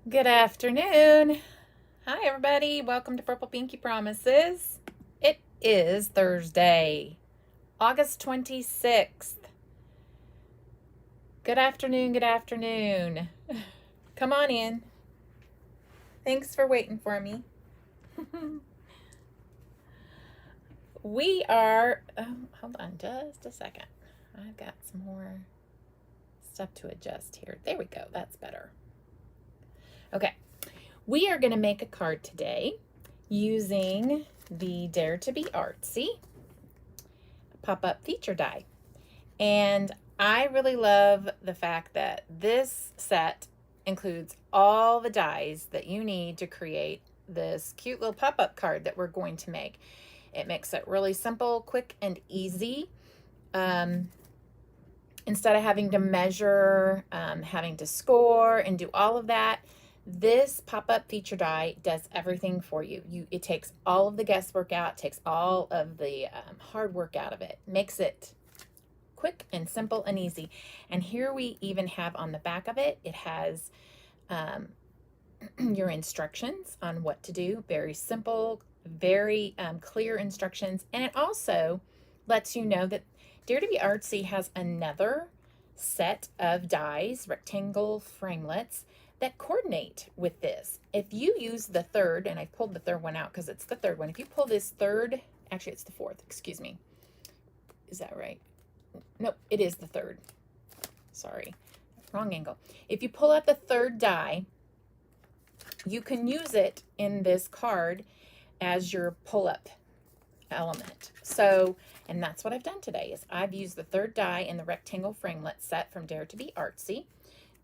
Good afternoon. Hi, everybody. Welcome to Purple Pinky Promises. It is Thursday, August 26th. Good afternoon. Good afternoon. Come on in. Thanks for waiting for me. We are, hold on just a second. I've got some more stuff to adjust here. There we go. That's better. Okay. We are going to make a card today using the Dare to Be Artsy pop-up feature die. And I really love the fact that this set includes all the dies that you need to create this cute little pop-up card that we're going to make. It makes it really simple, quick, and easy. Instead of having to measure, having to score and do all of that, this pop-up feature die does everything for you. It takes all of the guesswork out, takes all of the hard work out of it, makes it quick and simple and easy. And here we even have on the back of it, it has your instructions on what to do. Very simple, very clear instructions. And it also lets you know that Dare to Be Artsy has another set of dies, rectangle framelits, that coordinate with this. If you use the third, and I pulled the third one out because it's the third one. If you pull this third, actually it's the fourth, excuse me. Is that right? Nope, it is the third. Sorry, wrong angle. If you pull out the third die, you can use it in this card as your pull-up element. So, and that's what I've done today, is I've used the third die in the rectangle framelit set from Dare to Be Artsy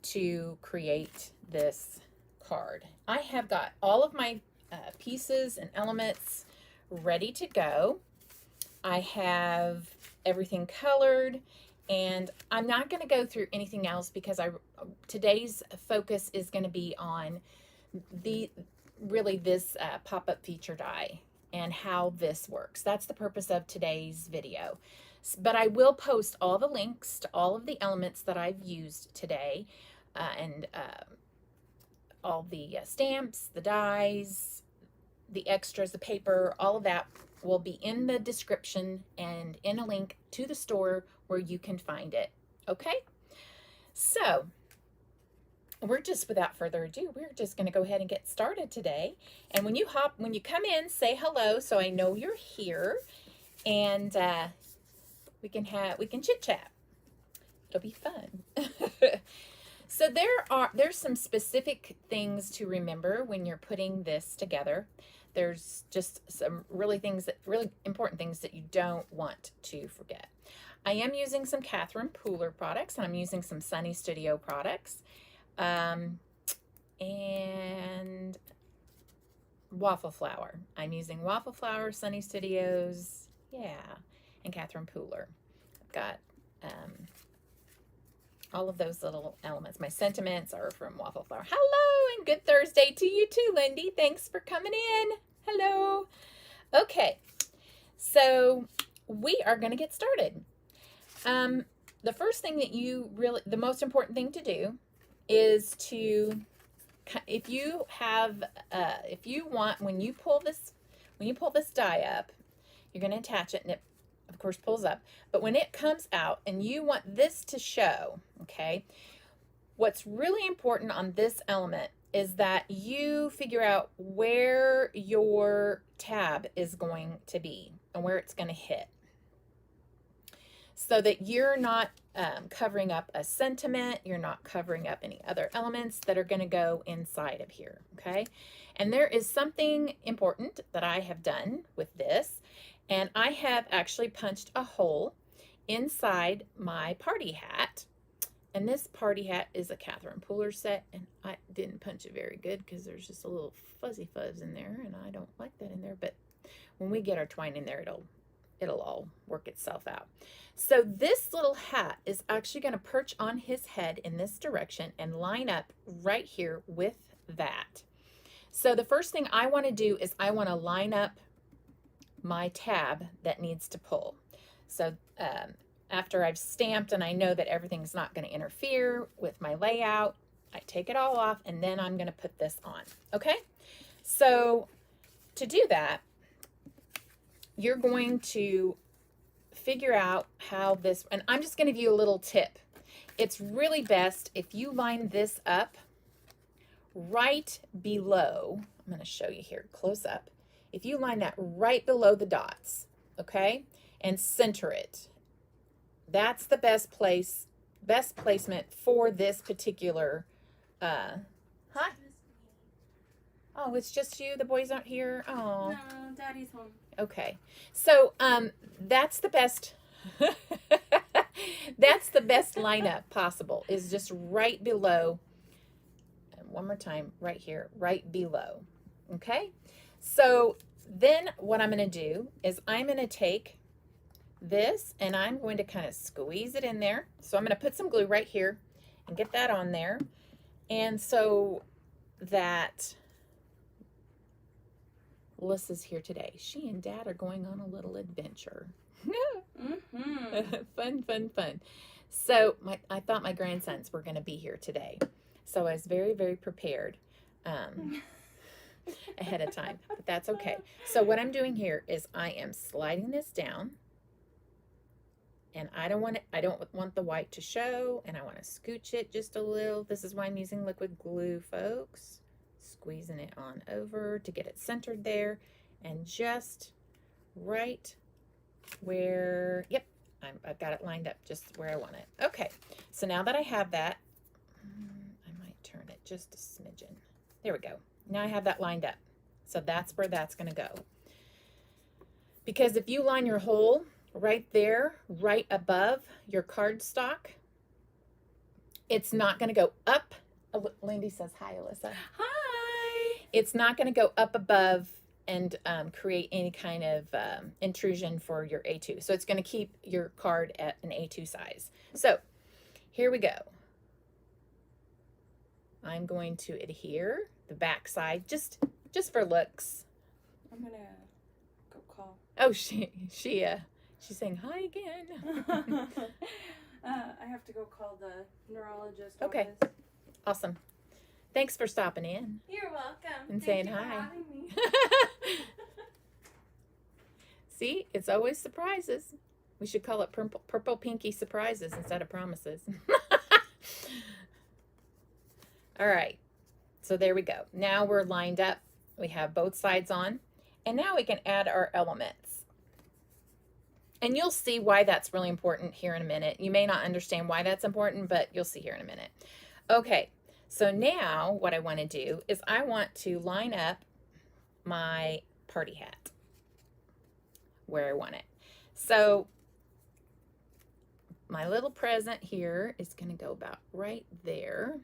to create this card. I have got all of my pieces and elements ready to go. I have everything colored, and I'm not going to go through anything else because today's focus is going to be on this pop-up feature die and how this works. That's the purpose of today's video. But I will post all the links to all of the elements that I've used today, and all the stamps, the dies, the extras, the paper, all of that will be in the description and in a link to the store where you can find it. Okay? So, without further ado, we're just going to go ahead and get started today. And when you come in, say hello so I know you're here, and we can chit chat. It'll be fun. So there's some specific things to remember when you're putting this together. There's just some really important things that you don't want to forget. I am using some Catherine Pooler products, and I'm using some Sunny Studio products, and Waffle Flower. I'm using Waffle Flower, Sunny Studios, and Catherine Pooler. I've got all of those little elements. My sentiments are from Waffle Flower. Hello, and good Thursday to you too, Lindy. Thanks for coming in. Hello. Okay, so we are going to get started. The first thing that the most important thing to do is to, if you want, when you pull this die up, you're going to attach it, and it of course pulls up. But when it comes out and you want this to show, okay, what's really important on this element is that you figure out where your tab is going to be and where it's going to hit, so that you're not covering up a sentiment, you're not covering up any other elements that are going to go inside of here, okay? And there is something important that I have done with this, and I have actually punched a hole inside my party hat. And this party hat is a Catherine Pooler set, and I didn't punch it very good because there's just a little fuzzy fuzz in there, and I don't like that in there. But when we get our twine in there, it'll all work itself out. So this little hat is actually going to perch on his head in this direction and line up right here with that. So the first thing I want to do is I want to line up my tab that needs to pull. So after I've stamped and I know that everything's not going to interfere with my layout, I take it all off, and then I'm going to put this on. Okay? So to do that, you're going to figure out how this, and I'm just going to give you a little tip. It's really best if you line this up right below, I'm going to show you here close up. If you line that right below the dots, okay, and center it, that's the best placement for this particular, huh? Oh, it's just you? The boys aren't here? Oh. No, Daddy's home. Okay. So, that's the best, that's the best lineup possible, is just right below, and one more time, right here, right below. Okay? So then what I'm going to do is I'm going to take this and I'm going to kind of squeeze it in there. So I'm going to put some glue right here and get that on there. And so that Alyssa's here today. She and Dad are going on a little adventure. Fun, fun, fun. So I thought my grandsons were going to be here today. So I was very, very prepared ahead of time. But that's okay. So what I'm doing here is I am sliding this down. And I don't want the white to show, and I want to scooch it just a little. This is why I'm using liquid glue, folks. Squeezing it on over to get it centered there, and just right where, yep, I've got it lined up just where I want it. Okay, so now that I have that, I might turn it just a smidgen. There we go. Now I have that lined up. So that's where that's going to go. Because if you line your hole right there, right above your cardstock, it's not going to go up. Oh, Lindy says hi, Alyssa. Hi. It's not going to go up above and create any kind of intrusion for your A2. So it's going to keep your card at an A2 size. So here we go. I'm going to adhere the back side just for looks. I'm going to go call. Oh, she's saying hi again. I have to go call the neurologist Okay. office. Awesome. Thanks for stopping in. You're welcome. And Thank saying you hi. for having me. See, it's always surprises. We should call it purple pinky surprises instead of promises. All right. So there we go. Now we're lined up. We have both sides on. And now we can add our elements. And you'll see why that's really important here in a minute. You may not understand why that's important, but you'll see here in a minute. Okay, so now what I want to do is I want to line up my party hat where I want it. So my little present here is going to go about right there.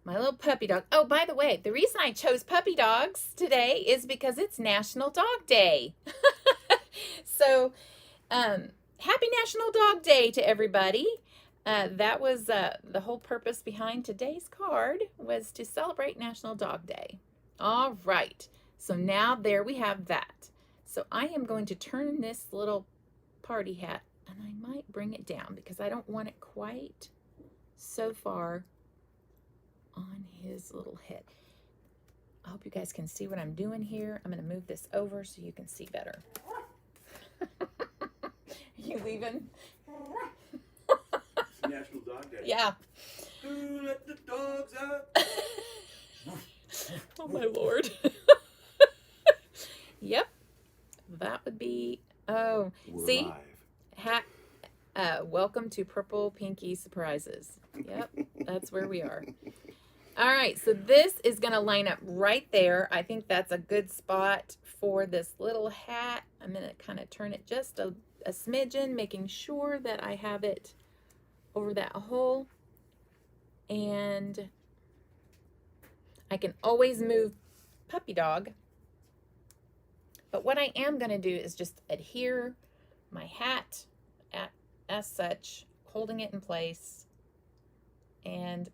My little puppy dog. Oh, by the way, the reason I chose puppy dogs today is because it's National Dog Day. So, happy National Dog Day to everybody. That was the whole purpose behind today's card, was to celebrate National Dog Day. All right. So now there we have that. So I am going to turn this little party hat, and I might bring it down because I don't want it quite so far on his little head. I hope you guys can see what I'm doing here. I'm going to move this over so you can see better. You leaving? It's National Dog Day. Yeah. Who let the dogs out? Oh my Lord. Yep. That would be, oh, We're see? live. Welcome to Purple Pinky Surprises. Yep, that's where we are. All right, so this is going to line up right there. I think that's a good spot for this little hat. I'm going to kind of turn it just a smidgen, making sure that I have it over that hole. And I can always move puppy dog. But what I am going to do is just adhere my hat as such, holding it in place. And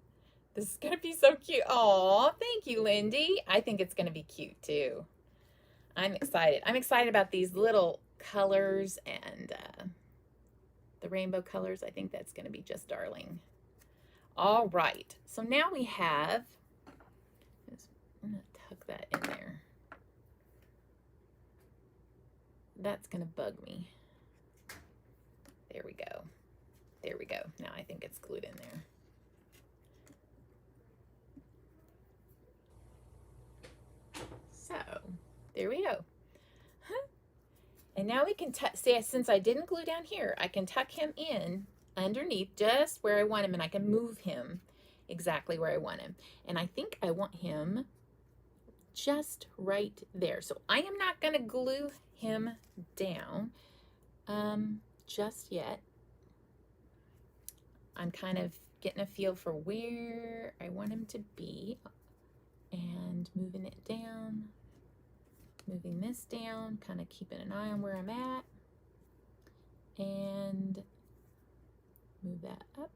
this is going to be so cute. Aw, thank you, Lindy. I think it's going to be cute too. I'm excited. I'm excited about these little colors and the rainbow colors. I think that's going to be just darling. All right, so now we have, I'm gonna tuck that in there. That's gonna bug me. There we go. There we go. Now I think it's glued in there. So there we go. And now we can see, since I didn't glue down here, I can tuck him in underneath just where I want him, and I can move him exactly where I want him. And I think I want him just right there. So I am not going to glue him down just yet. I'm kind of getting a feel for where I want him to be and moving it down, moving this down, kind of keeping an eye on where I'm at, and move that up.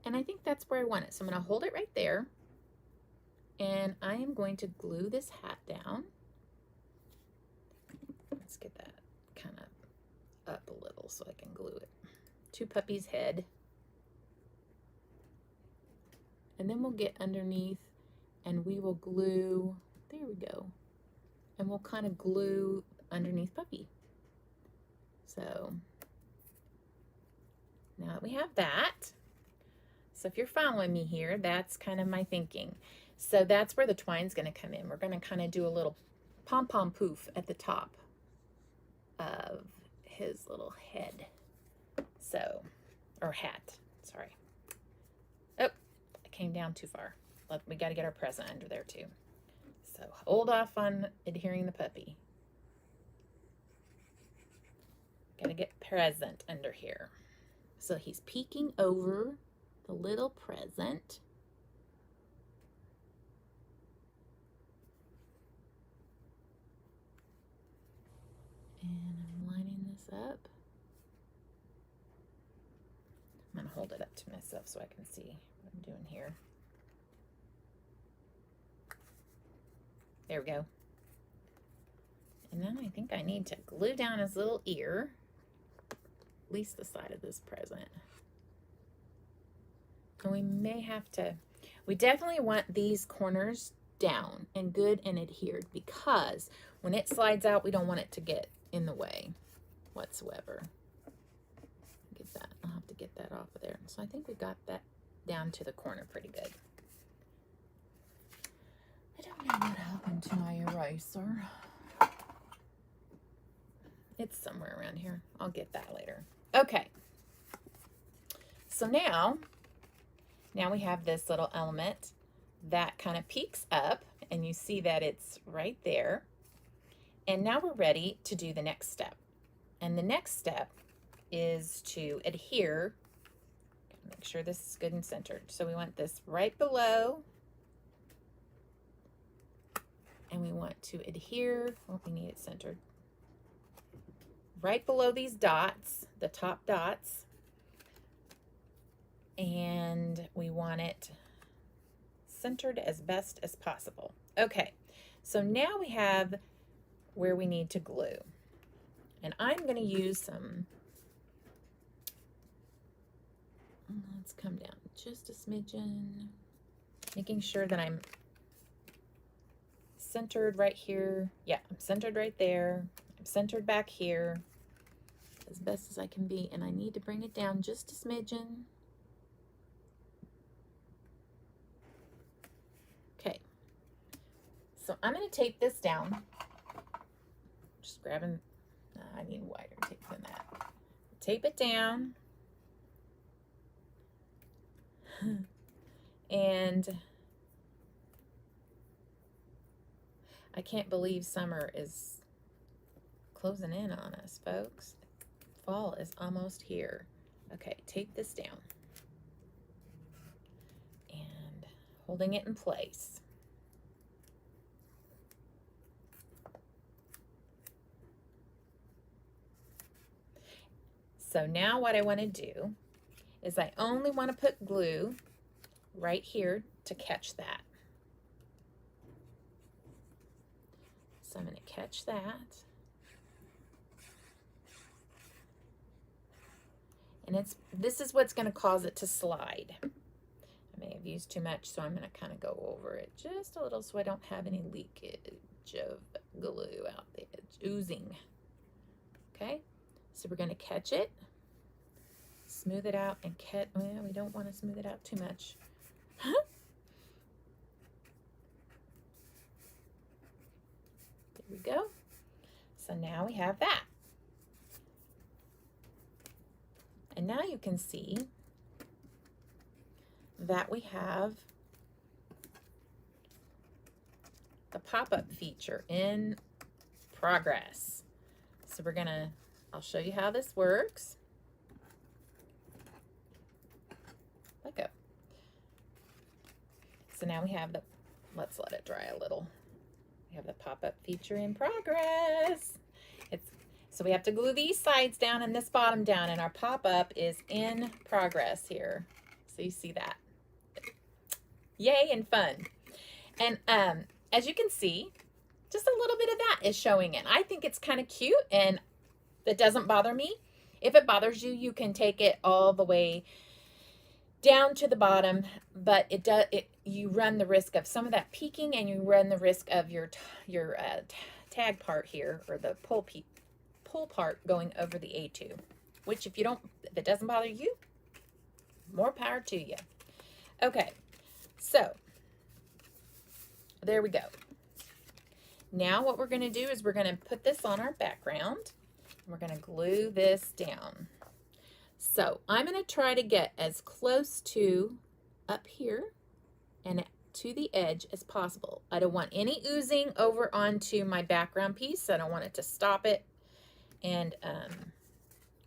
And I think that's where I want it. So I'm going to hold it right there, and I am going to glue this hat down. Let's get that kind of up a little so I can glue it to Puppy's head. And then we'll get underneath and we will glue, there we go. And we'll kind of glue underneath Puppy. So now that we have that, so if you're following me here, that's kind of my thinking. So that's where the twine's going to come in. We're going to kind of do a little pom-pom poof at the top of his little head. So, or hat, sorry. Oh, I came down too far. Look, we got to get our present under there too. So hold off on adhering the puppy. Got to get present under here. So he's peeking over the little present. And I'm lining this up. I'm going to hold it up to myself so I can see what I'm doing here. There we go. And then I think I need to glue down his little ear, at least the side of this present. And we may have to, we definitely want these corners down and good and adhered, because when it slides out, we don't want it to get in the way whatsoever. Get that, I'll have to get that off of there. So I think we got that down to the corner pretty good. I don't know what happened to my eraser. It's somewhere around here. I'll get that later. Okay. So now we have this little element that kind of peeks up, and you see that it's right there. And now we're ready to do the next step. And the next step is to adhere. Make sure this is good and centered. So we want this right below. And we want to adhere, oh, we need it centered. Right below these dots, the top dots. And we want it centered as best as possible. Okay, so now we have where we need to glue. And I'm going to use some, let's come down just a smidgen, making sure that I'm centered right here. Yeah, I'm centered right there. I'm centered back here as best as I can be, and I need to bring it down just a smidgen. Okay, so I'm going to tape this down. Just grabbing, I need wider tape than that. Tape it down. And I can't believe summer is closing in on us, folks. Fall is almost here. Okay, tape this down. And holding it in place. So now what I want to do is I only want to put glue right here to catch that. So I'm going to catch that. And this is what's going to cause it to slide. I may have used too much, so I'm going to kind of go over it just a little so I don't have any leakage of glue out the edge, oozing. Okay, so we're going to catch it, smooth it out, and well, we don't want to smooth it out too much. There we go. So now we have that. And now you can see that we have the pop-up feature in progress. So I'll show you how this works. Let go. So now we have let's let it dry a little. We have the pop-up feature in progress. So we have to glue these sides down and this bottom down, and our pop-up is in progress here. So you see that. Yay and fun. And as you can see, just a little bit of that is showing in. I think it's kind of cute, and it doesn't bother me. If it bothers you, you can take it all the way down to the bottom, but you run the risk of some of that peeking, and you run the risk of your tag part here, or the pull part going over the A2, which if it doesn't bother you, more power to you. Okay, so there we go. Now what we're going to do is we're going to put this on our background. We're going to glue this down. So I'm going to try to get as close to up here and to the edge as possible. I don't want any oozing over onto my background piece. I don't want it to stop it and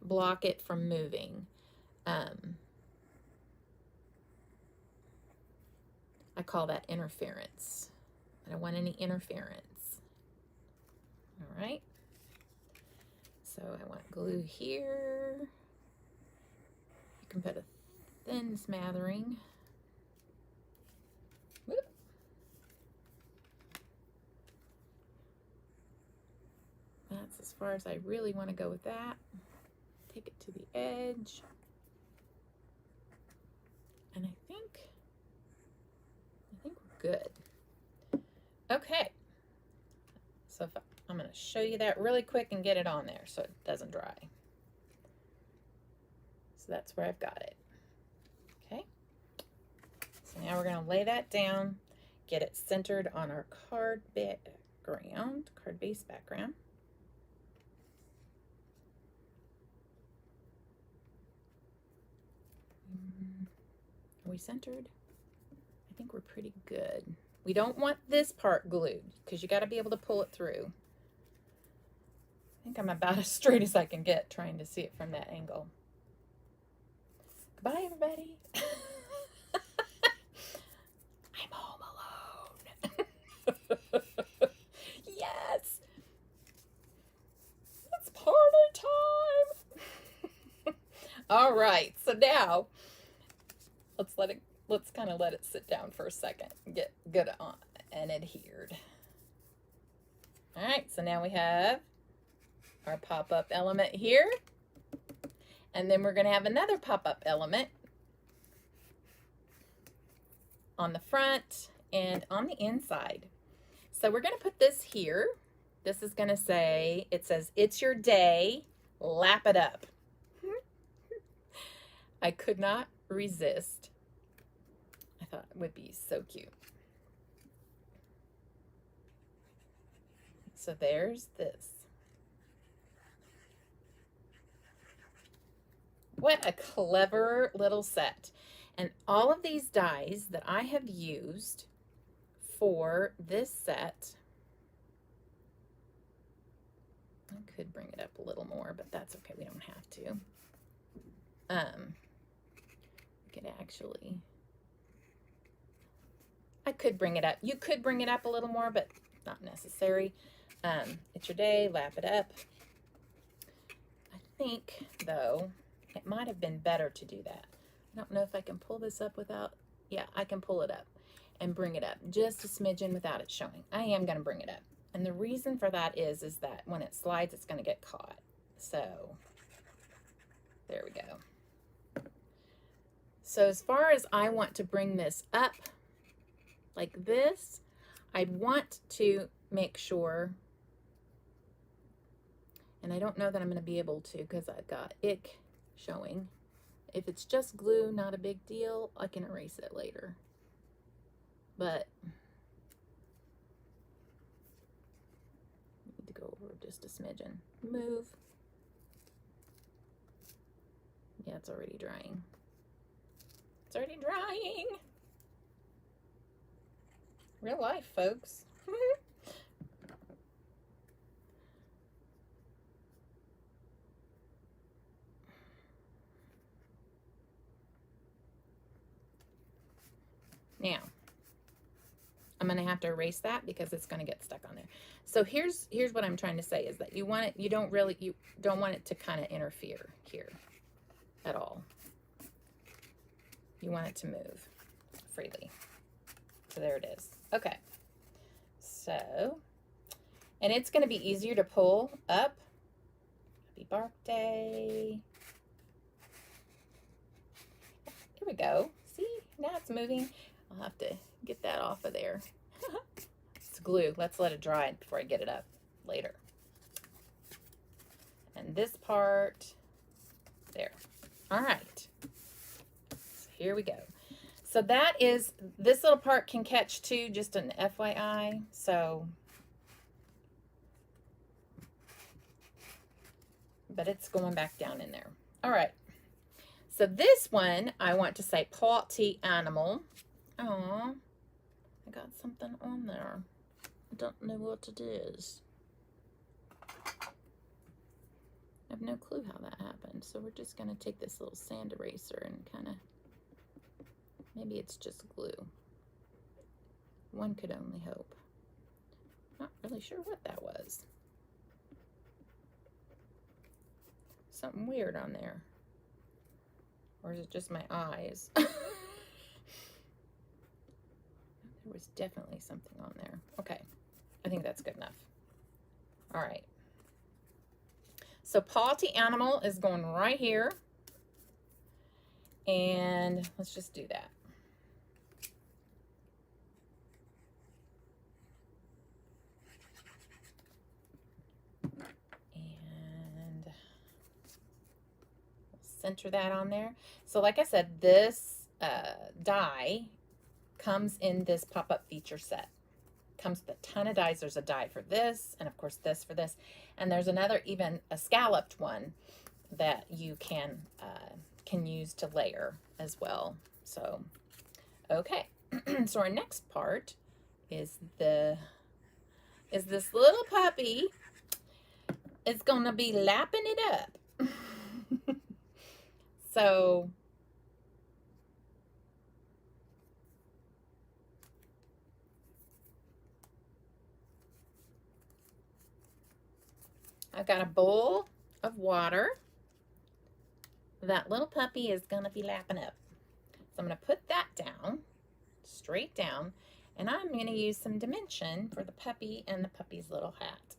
block it from moving. I call that interference. I don't want any interference. All right. So I want glue here. You can put a thin smattering. Whoop. That's as far as I really want to go with that. Take it to the edge. And I think we're good. Okay. So I'm going to show you that really quick and get it on there so it doesn't dry. So that's where I've got it. Okay. So now we're going to lay that down, get it centered on our card base background. Are we centered? I think we're pretty good. We don't want this part glued because you got to be able to pull it through. I think I'm about as straight as I can get trying to see it from that angle. Goodbye, everybody. I'm home alone. Yes. It's party time. All right. So now let's kind of let it sit down for a second and get good on and adhered. All right, so now we have our pop-up element here, and then we're going to have another pop-up element on the front and on the inside. So we're going to put this here. This is going to say, it says, "It's your day, lap it up." I could not resist. I thought it would be so cute. So there's this. What a clever little set. And all of these dies that I have used for this set, I could bring it up a little more, but that's okay. We don't have to. We could actually, I could bring it up. You could bring it up a little more, but not necessary. It's your day, lap it up. I think, though, it might have been better to do that. I don't know if I can pull this up without, yeah, I can pull it up and bring it up just a smidgen without it showing. I am going to bring it up. And the reason for that is that when it slides, it's going to get caught. So, there we go. So as far as I want to bring this up like this, I want to make sure, and I don't know that I'm going to be able to because I've got ick showing. If it's just glue, not a big deal. I can erase it later. But I need to go over just a smidgen. Move. Yeah, it's already drying. It's already drying. Real life, folks. Now, I'm going to have to erase that because it's going to get stuck on there. So here's what I'm trying to say is that you want it, you don't want it to kind of interfere here at all. You want it to move freely. So there it is. Okay. So, and it's going to be easier to pull up. Happy birthday. Here we go. See, now it's moving. I'll have to get that off of there. It's glue. Let's let it dry before I get it up later. And this part, there. All right. So here we go. So that is, this little part can catch too, just an FYI. So, but it's going back down in there. All right. So this one, I want to say Party Animal. Aw, I got something on there. I don't know what it is. I have no clue how that happened. So we're just going to take this little sand eraser and kind of, maybe it's just glue. One could only hope. Not really sure what that was. Something weird on there. Or is it just my eyes? There was definitely something on there. Okay, I think that's good enough. All right. So Party Animal is going right here. And let's just do that. And we'll center that on there. So like I said, this die comes in this pop-up feature set. Comes with a ton of dies. There's a die for this, and of course this for this, and there's another, even a scalloped one that you can use to layer as well. So okay. So our next part is this little puppy is gonna be lapping it up. So I've got a bowl of water. That little puppy is going to be lapping up. So I'm going to put that down, straight down, and I'm going to use some dimension for the puppy and the puppy's little hat.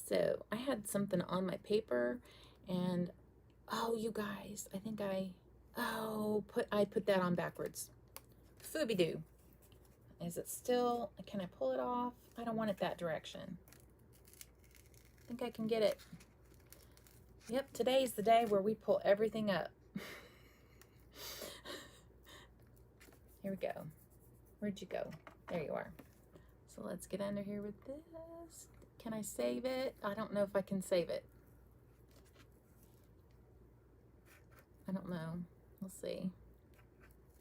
So I had something on my paper, and oh, you guys, I think I put that on backwards. Fooby-doo. Is it still, can I pull it off? I don't want it that direction. I think I can get it. Yep, today's the day where we pull everything up. Here we go. Where'd you go? There you are. So let's get under here with this. Can I save it? I don't know if I can save it. I don't know. We'll see.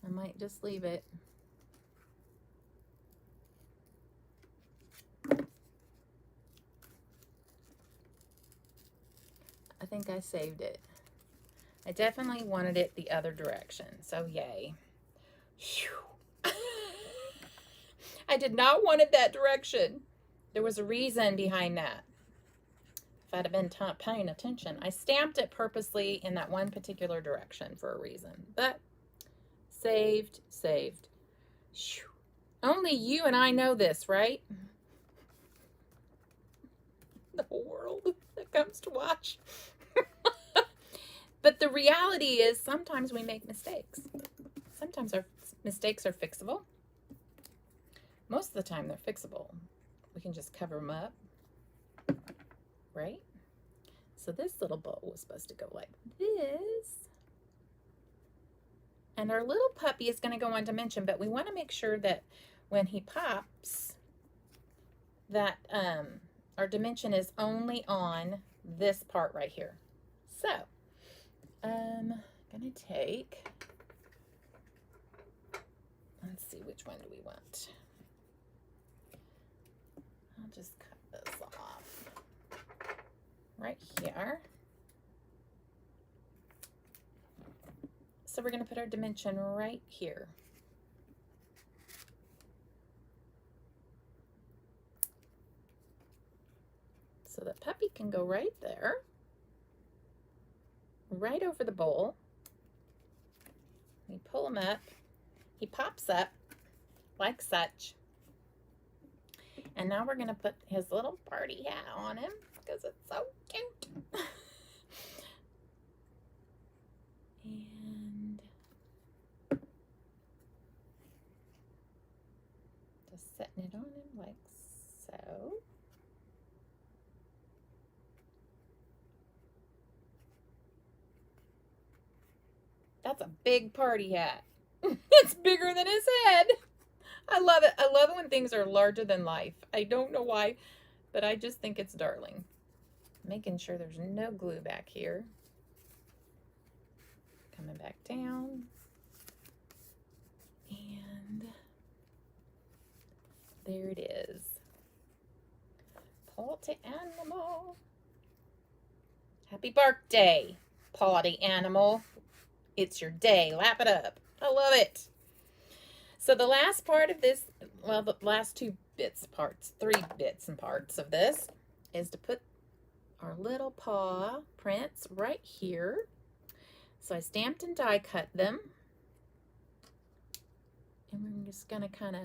I might just leave it. I think I saved it. I definitely wanted it the other direction, so yay. Whew. I did not want it that direction. There was a reason behind that. If I'd have been paying attention. I stamped it purposely in that one particular direction for a reason. But saved. Whew. Only you and I know this, right? The whole world that comes to watch. But the reality is sometimes we make mistakes. Sometimes our mistakes are fixable. Most of the time they're fixable. We can just cover them up, right? So this little bowl was supposed to go like this. And our little puppy is going to go on dimension, but we want to make sure that when he pops, that our dimension is only on this part right here. So, I'm going to take, let's see, which one do we want? I'll just cut this off right here. So we're going to put our dimension right here. So the puppy can go right there, right over the bowl. We pull him up. He pops up like such. And now we're going to put his little party hat on him because it's so cute. And just setting it on him like so. That's a big party hat. It's bigger than his head. I love it. I love it when things are larger than life. I don't know why, but I just think it's darling. Making sure there's no glue back here. Coming back down. And there it is. Party animal. Happy birthday, party animal. It's your day. Lap it up. I love it. So the last part of this, well, the last three bits and parts of this is to put our little paw prints right here. So I stamped and die cut them. And we're just going to kind of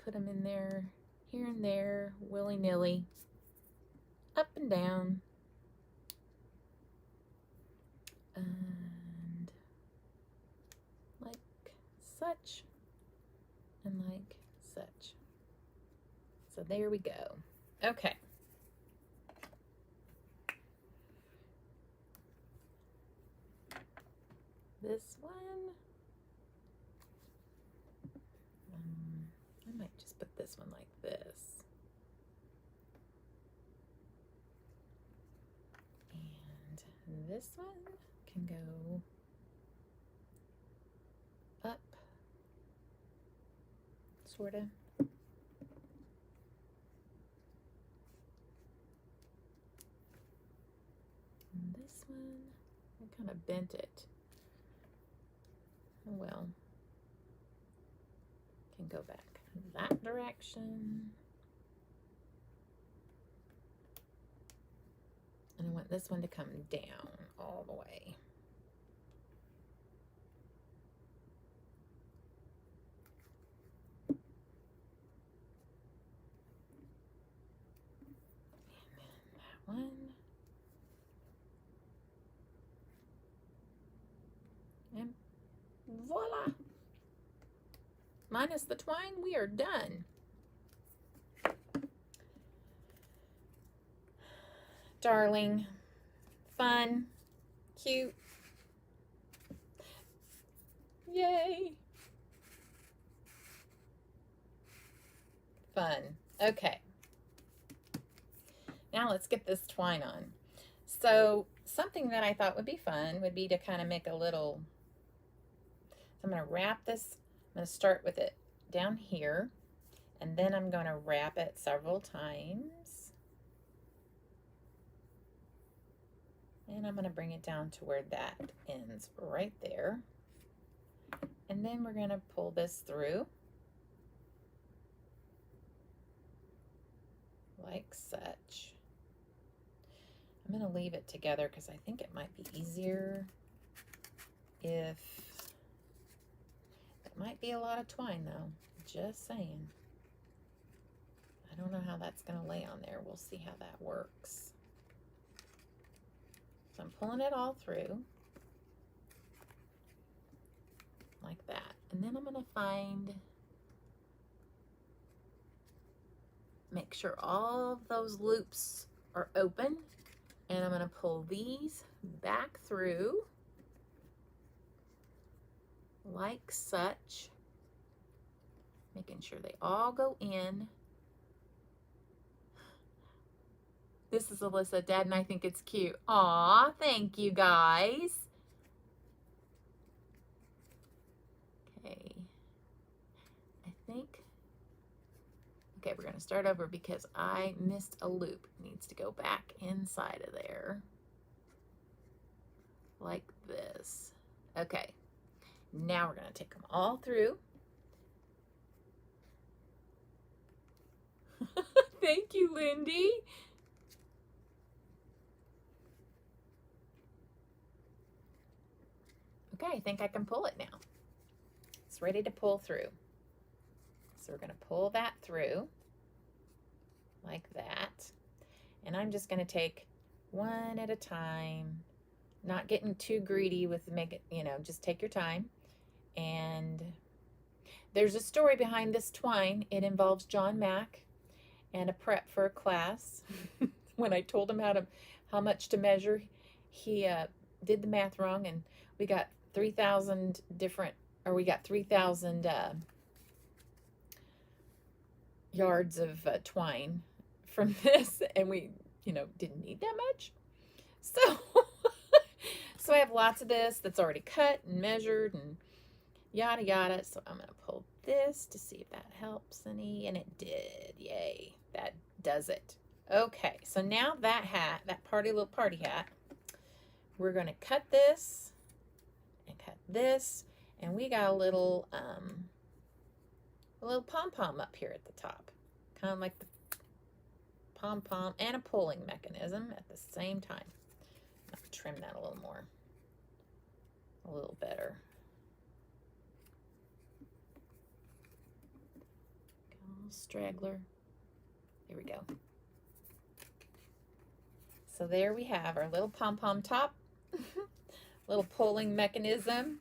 put them in there, here and there, willy-nilly, up and down. And like such, and like such. So there we go. Okay. This one, I might just put this one like this. And this one can go up, sort of. And this one, I kind of bent it. Oh well, can go back that direction. And I want this one to come down all the way. And then that one. And voila! Minus the twine, we are done. Darling, fun, cute. Yay! Fun. Okay. Now let's get this twine on. So something that I thought would be fun would be to kind of make a little, I'm going to wrap this, I'm going to start with it down here, and then I'm going to wrap it several times. And I'm going to bring it down to where that ends right there. And then we're going to pull this through like such. I'm going to leave it together because I think it might be easier if, it might be a lot of twine though, just saying. I don't know how that's going to lay on there. We'll see how that works. So I'm pulling it all through. And I'm going to make sure all of those loops are open. And I'm going to pull these back through like such, making sure they all go in. This is Alyssa. Dad and I think it's cute. Aw, thank you guys. Okay. I think, okay, we're going to start over because I missed a loop. It needs to go back inside of there. Like this. Okay. Now we're going to take them all through. Thank you, Lindy. Okay, I think I can pull it now. It's ready to pull through. So we're going to pull that through like that. And I'm just going to take one at a time, not getting too greedy with making, you know, just take your time. And there's a story behind this twine. It involves John Mack and a prep for a class. When I told him how much to measure, he did the math wrong, and we got 3,000 different, or we got 3,000 yards of twine from this, and we, you know, didn't need that much. So, so I have lots of this that's already cut and measured and yada yada. So I'm going to pull this to see if that helps any, and it did. Yay, that does it. Okay, so now that hat, that little party hat, we're going to cut this and cut this, and we got a little pom-pom up here at the top, kind of like the pom-pom and a pulling mechanism at the same time. I'll trim that a little more, a little better. Got a little straggler. Here we go. So there we have our little pom-pom top, little pulling mechanism,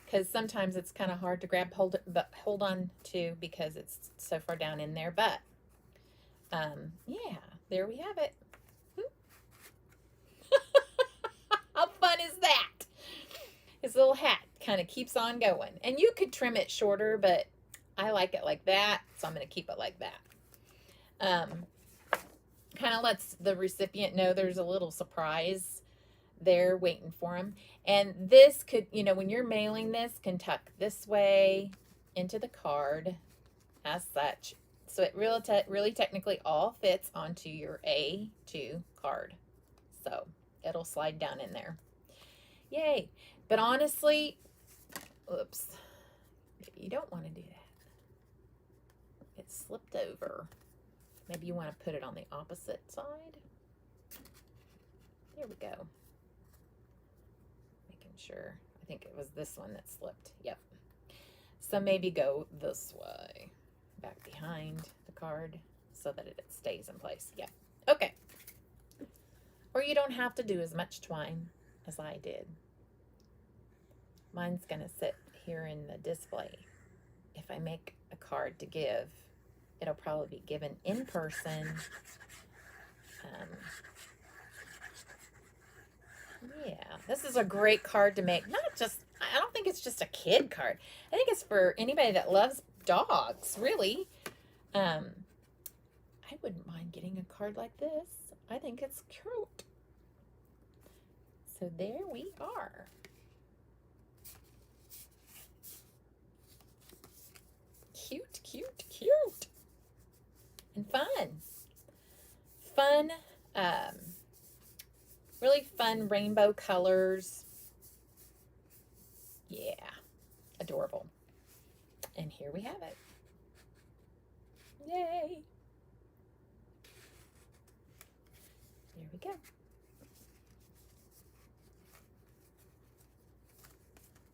because sometimes it's kind of hard to grab, hold on to because it's so far down in there. But yeah, there we have it. How fun is that? His little hat kind of keeps on going, and you could trim it shorter, but I like it like that, so I'm going to keep it like that. Kind of lets the recipient know there's a little surprise there waiting for them. And this could, you know, when you're mailing this, can tuck this way into the card as such. So it really technically all fits onto your A2 card. So it'll slide down in there. Yay. But honestly, oops, you don't want to do that. It slipped over. Maybe you want to put it on the opposite side. There we go. Making sure. I think it was this one that slipped. Yep. So maybe go this way. Back behind the card so that it stays in place. Yep. Okay. Or you don't have to do as much twine as I did. Mine's going to sit here in the display. If I make a card to give, it'll probably be given in person. Yeah, this is a great card to make. Not just, I don't think it's just a kid card. I think it's for anybody that loves dogs, really. I wouldn't mind getting a card like this. I think it's cute. So there we are. Cute, cute, cute. And fun. Fun, really fun rainbow colors. Yeah, adorable. And here we have it. Yay. There we go.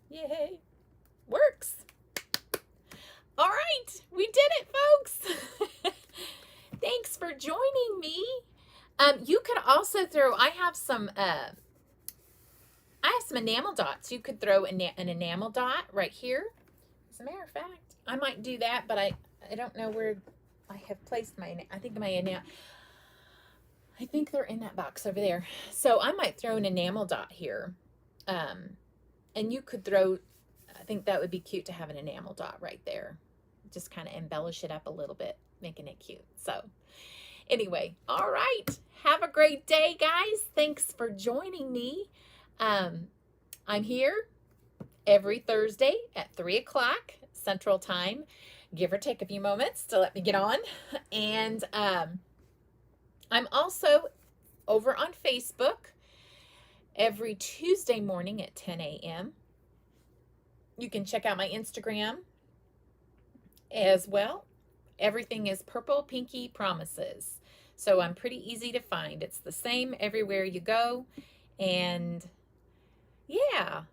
Yay. Works. All right, we did it, folks. Thanks for joining me. You could also throw, I have some enamel dots. You could throw an enamel dot right here. As a matter of fact, I might do that, but I don't know where I have placed my, I think I think they're in that box over there. So I might throw an enamel dot here. And you could throw, I think that would be cute to have an enamel dot right there. Just kind of embellish it up a little bit, making it cute. So anyway, all right. Have a great day, guys. Thanks for joining me. I'm here every Thursday at 3 o'clock Central Time, give or take a few moments to let me get on. And I'm also over on Facebook every Tuesday morning at 10 a.m. You can check out my Instagram as well. Everything is Purple Pinky Promises. So I'm pretty easy to find. It's the same everywhere you go. And yeah,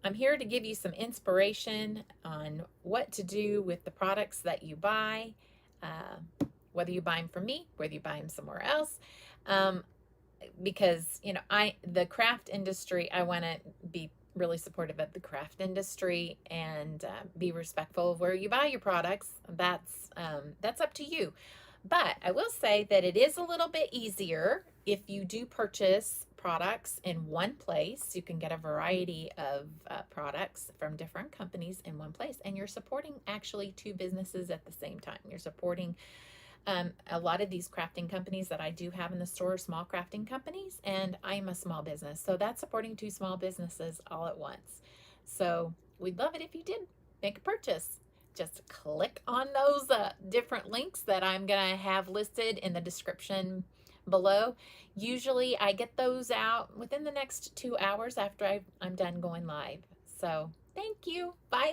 I'm here to give you some inspiration on what to do with the products that you buy, whether you buy them from me, whether you buy them somewhere else. Because, you know, the craft industry, I want to be really supportive of the craft industry and be respectful of where you buy your products. That's up to you. But I will say that it is a little bit easier if you do purchase products in one place. You can get a variety of products from different companies in one place, and you're supporting actually two businesses at the same time. You're supporting a lot of these crafting companies that I do have in the store, small crafting companies, and I am a small business. So that's supporting two small businesses all at once. So we'd love it if you did make a purchase. Just click on those different links that I'm going to have listed in the description below. Usually I get those out within the next 2 hours after I'm done going live. So thank you. Bye.